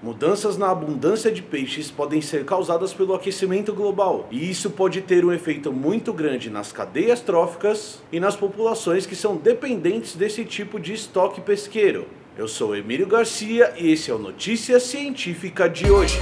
Mudanças na abundância de peixes podem ser causadas pelo aquecimento global, e isso pode ter um efeito muito grande nas cadeias tróficas e nas populações que são dependentes desse tipo de estoque pesqueiro. Eu sou Emílio Garcia e esse é o Notícia Científica de hoje.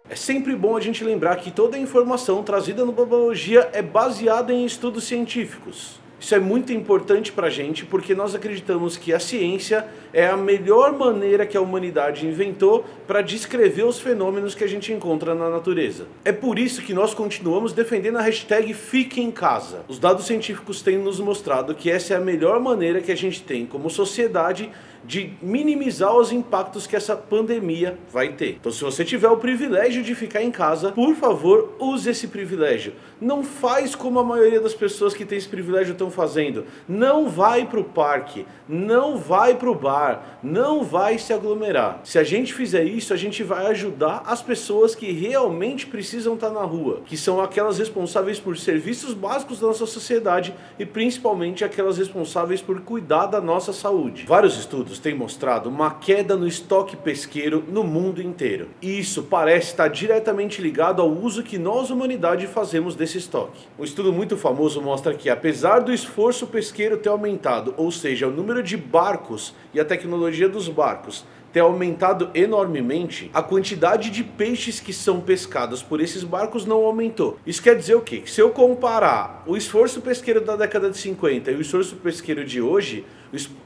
É sempre bom a gente lembrar que toda a informação trazida no Babalogia é baseada em estudos científicos. Isso é muito importante pra gente porque nós acreditamos que a ciência é a melhor maneira que a humanidade inventou para descrever os fenômenos que a gente encontra na natureza. É por isso que nós continuamos defendendo a hashtag Fique em Casa. Os dados científicos têm nos mostrado que essa é a melhor maneira que a gente tem como sociedade de minimizar os impactos que essa pandemia vai ter. Então, se você tiver o privilégio de ficar em casa, por favor, use esse privilégio. Não faz como a maioria das pessoas que tem esse privilégio estão fazendo. Não vai para o parque, não vai para o bar, não vai se aglomerar. Se a gente fizer isso, a gente vai ajudar as pessoas que realmente precisam estar na rua, que são aquelas responsáveis por serviços básicos da nossa sociedade e principalmente aquelas responsáveis por cuidar da nossa saúde. Vários estudos têm mostrado uma queda no estoque pesqueiro no mundo inteiro. E isso parece estar diretamente ligado ao uso que nós, humanidade, fazemos desse estoque. Um estudo muito famoso mostra que, apesar do esforço pesqueiro ter aumentado, ou seja, o número de barcos e a tecnologia dos barcos ter aumentado enormemente, a quantidade de peixes que são pescados por esses barcos não aumentou. Isso quer dizer o quê? Que se eu comparar o esforço pesqueiro da década de 50 e o esforço pesqueiro de hoje,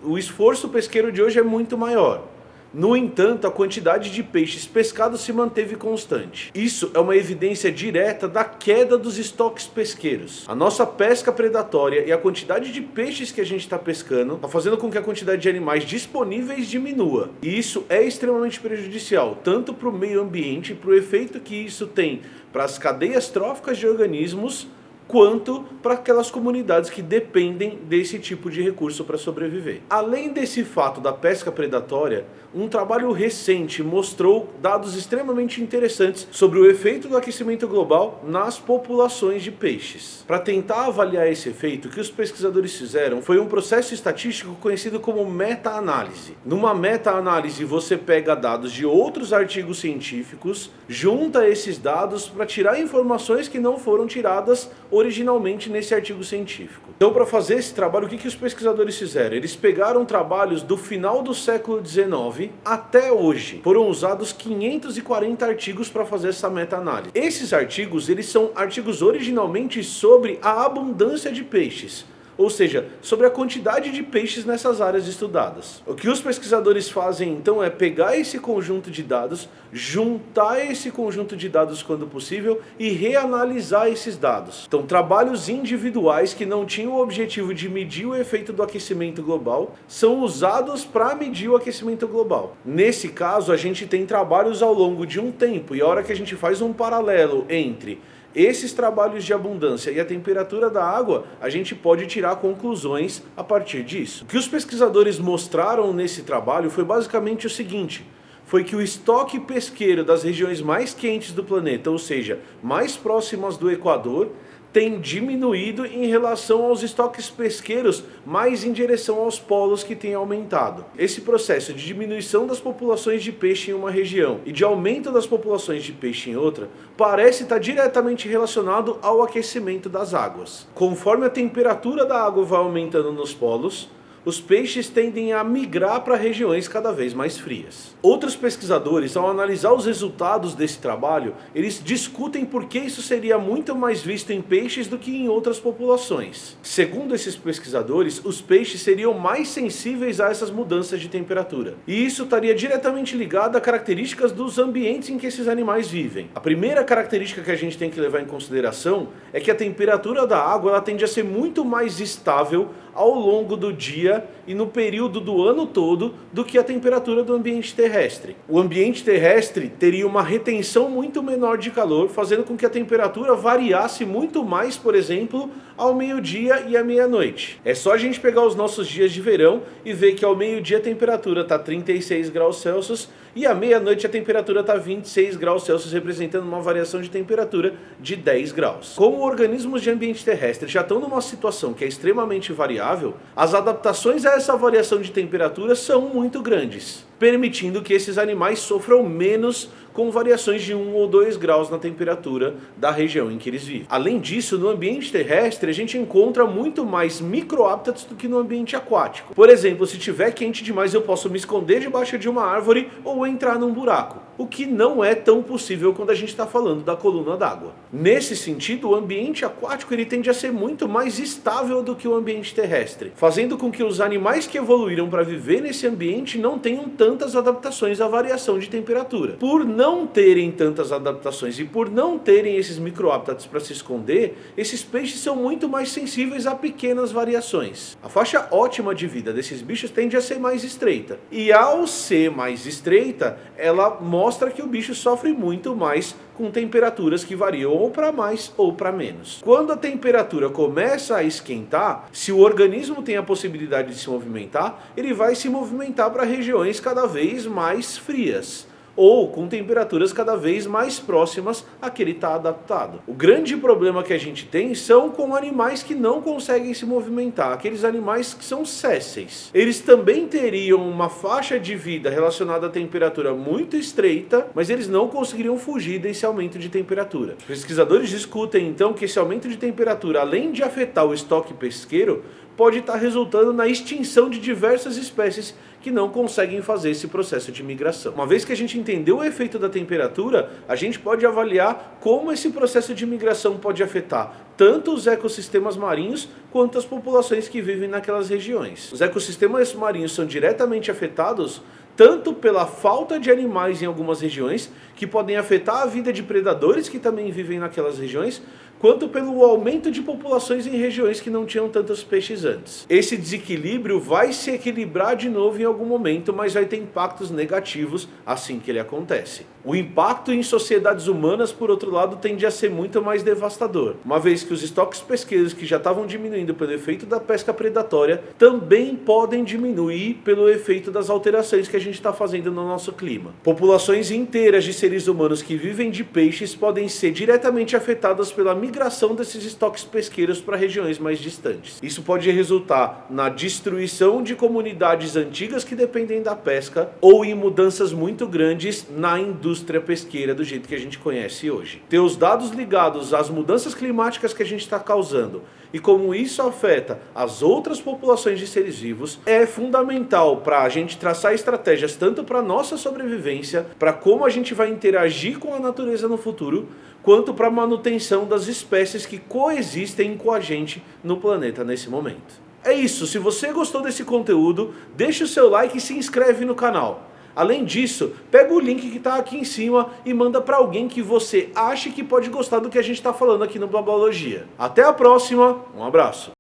o esforço pesqueiro de hoje é muito maior. No entanto, a quantidade de peixes pescados se manteve constante. Isso é uma evidência direta da queda dos estoques pesqueiros. A nossa pesca predatória e a quantidade de peixes que a gente está pescando está fazendo com que a quantidade de animais disponíveis diminua. E isso é extremamente prejudicial, tanto para o meio ambiente, para o efeito que isso tem para as cadeias tróficas de organismos, quanto para aquelas comunidades que dependem desse tipo de recurso para sobreviver. Além desse fato da pesca predatória, um trabalho recente mostrou dados extremamente interessantes sobre o efeito do aquecimento global nas populações de peixes. Para tentar avaliar esse efeito, o que os pesquisadores fizeram foi um processo estatístico conhecido como meta-análise. Numa meta-análise, você pega dados de outros artigos científicos, junta esses dados para tirar informações que não foram tiradas originalmente nesse artigo científico. Então, para fazer esse trabalho, o que os pesquisadores fizeram? Eles pegaram trabalhos do final do século XIX até hoje. Foram usados 540 artigos para fazer essa meta-análise. Esses artigos, eles são artigos originalmente sobre a abundância de peixes, ou seja, sobre a quantidade de peixes nessas áreas estudadas. O que os pesquisadores fazem então é pegar esse conjunto de dados, juntar esse conjunto de dados quando possível e reanalisar esses dados. Então, trabalhos individuais que não tinham o objetivo de medir o efeito do aquecimento global são usados para medir o aquecimento global. Nesse caso, a gente tem trabalhos ao longo de um tempo, e a hora que a gente faz um paralelo entre esses trabalhos de abundância e a temperatura da água, a gente pode tirar conclusões a partir disso. O que os pesquisadores mostraram nesse trabalho foi basicamente o seguinte: foi que o estoque pesqueiro das regiões mais quentes do planeta, ou seja, mais próximas do Equador, tem diminuído em relação aos estoques pesqueiros mais em direção aos polos, que tem aumentado. Esse processo de diminuição das populações de peixe em uma região e de aumento das populações de peixe em outra parece estar diretamente relacionado ao aquecimento das águas. Conforme a temperatura da água vai aumentando nos polos, os peixes tendem a migrar para regiões cada vez mais frias. Outros pesquisadores, ao analisar os resultados desse trabalho, eles discutem por que isso seria muito mais visto em peixes do que em outras populações. Segundo esses pesquisadores, os peixes seriam mais sensíveis a essas mudanças de temperatura. E isso estaria diretamente ligado a características dos ambientes em que esses animais vivem. A primeira característica que a gente tem que levar em consideração é que a temperatura da água ela tende a ser muito mais estável ao longo do dia e no período do ano todo do que a temperatura do ambiente terrestre. O ambiente terrestre teria uma retenção muito menor de calor, fazendo com que a temperatura variasse muito mais, por exemplo, ao meio-dia e à meia-noite. É só a gente pegar os nossos dias de verão e ver que ao meio-dia a temperatura está 36 graus Celsius e à meia-noite a temperatura está 26 graus Celsius, representando uma variação de temperatura de 10 graus. Como organismos de ambiente terrestre já estão numa situação que é extremamente variável, as adaptações a essa variação de temperatura são muito grandes, permitindo que esses animais sofram menos com variações de 1 ou 2 graus na temperatura da região em que eles vivem. Além disso, no ambiente terrestre a gente encontra muito mais microhábitats do que no ambiente aquático. Por exemplo, se estiver quente demais eu posso me esconder debaixo de uma árvore ou entrar num buraco, o que não é tão possível quando a gente está falando da coluna d'água. Nesse sentido, o ambiente aquático ele tende a ser muito mais estável do que o ambiente terrestre, fazendo com que os animais que evoluíram para viver nesse ambiente não tenham tantas adaptações à variação de temperatura. Por não terem tantas adaptações e por não terem esses microhábitats para se esconder, esses peixes são muito mais sensíveis a pequenas variações. A faixa ótima de vida desses bichos tende a ser mais estreita. E ao ser mais estreita, ela mostra que o bicho sofre muito mais com temperaturas que variam ou para mais ou para menos. Quando a temperatura começa a esquentar, se o organismo tem a possibilidade de se movimentar, ele vai se movimentar para regiões cada vez mais frias, ou com temperaturas cada vez mais próximas a que ele está adaptado. O grande problema que a gente tem são com animais que não conseguem se movimentar, aqueles animais que são sésseis. Eles também teriam uma faixa de vida relacionada à temperatura muito estreita, mas eles não conseguiriam fugir desse aumento de temperatura. Os pesquisadores discutem então que esse aumento de temperatura, além de afetar o estoque pesqueiro, pode estar resultando na extinção de diversas espécies que não conseguem fazer esse processo de migração. Uma vez que a gente entendeu o efeito da temperatura, a gente pode avaliar como esse processo de migração pode afetar tanto os ecossistemas marinhos quanto as populações que vivem naquelas regiões. Os ecossistemas marinhos são diretamente afetados tanto pela falta de animais em algumas regiões, que podem afetar a vida de predadores que também vivem naquelas regiões, quanto pelo aumento de populações em regiões que não tinham tantos peixes antes. Esse desequilíbrio vai se equilibrar de novo em algum momento, mas vai ter impactos negativos assim que ele acontece. O impacto em sociedades humanas, por outro lado, tende a ser muito mais devastador, uma vez que os estoques pesqueiros que já estavam diminuindo pelo efeito da pesca predatória, também podem diminuir pelo efeito das alterações que a gente está fazendo no nosso clima. Populações inteiras de seres humanos que vivem de peixes podem ser diretamente afetadas pela migração desses estoques pesqueiros para regiões mais distantes. Isso pode resultar na destruição de comunidades antigas que dependem da pesca ou em mudanças muito grandes na indústria pesqueira do jeito que a gente conhece hoje. Ter os dados ligados às mudanças climáticas que a gente está causando e como isso afeta as outras populações de seres vivos é fundamental para a gente traçar estratégias tanto para a nossa sobrevivência, para como a gente vai interagir com a natureza no futuro, quanto para a manutenção das espécies que coexistem com a gente no planeta nesse momento. É isso, se você gostou desse conteúdo, deixa o seu like e se inscreve no canal. Além disso, pega o link que está aqui em cima e manda para alguém que você ache que pode gostar do que a gente está falando aqui no Blabologia. Até a próxima, um abraço!